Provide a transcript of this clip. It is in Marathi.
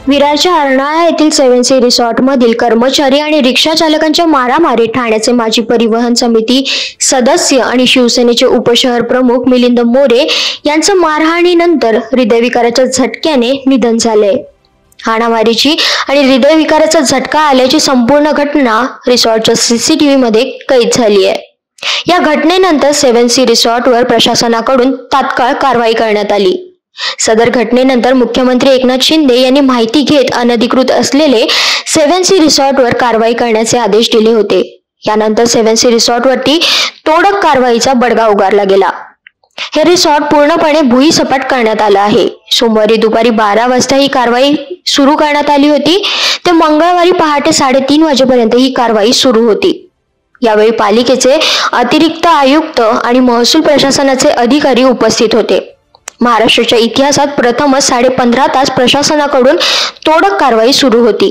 विरारच्या अर्नाळा येथील 7C रिसॉर्ट मधील कर्मचारी आणि रिक्षा चालकांच्या मारामारीत ठाण्याचे माजी परिवहन समिती सदस्य आणि शिवसेनेचे उपशहर प्रमुख मिलिंद मोरे यांचं मारहाणीनंतर हृदयविकाराच्या झटक्याने निधन झाले। हाणामारीची आणि हृदयविकाराचा झटका आल्याची संपूर्ण घटना रिसॉर्टच्या CCTV मध्ये कैद झाली आहे। या घटनेनंतर 7C रिसॉर्टवर प्रशासनाकडून तात्काळ कारवाई करण्यात आली। सदर घटनेनंतर मुख्यमंत्री एकनाथ शिंदे यांनी माहिती घेत अनधिकृत असलेले 7C रिसॉर्टवर कारवाई करण्याचे आदेश दिले होते। यानंतर 7C रिसॉर्टवरती तोडक कारवाईचा बडगा उगारला गेला। हे रिसॉर्ट पूर्णपणे भुईसपाट करण्यात आलं आहे। सोमवारी दुपारी 12 वाजता ही कारवाई सुरू करण्यात आली होती, ते मंगळवारी पहाटे 3:30 वाजेपर्यंत ही कारवाई सुरू होती। यावेळी पालिकेचे अतिरिक्त आयुक्त आणि महसूल प्रशासनाचे अधिकारी उपस्थित होते। महाराष्ट्राच्या इतिहासात प्रथमच 15.5 तास प्रशासनाकडून तोडक कारवाई सुरू होती।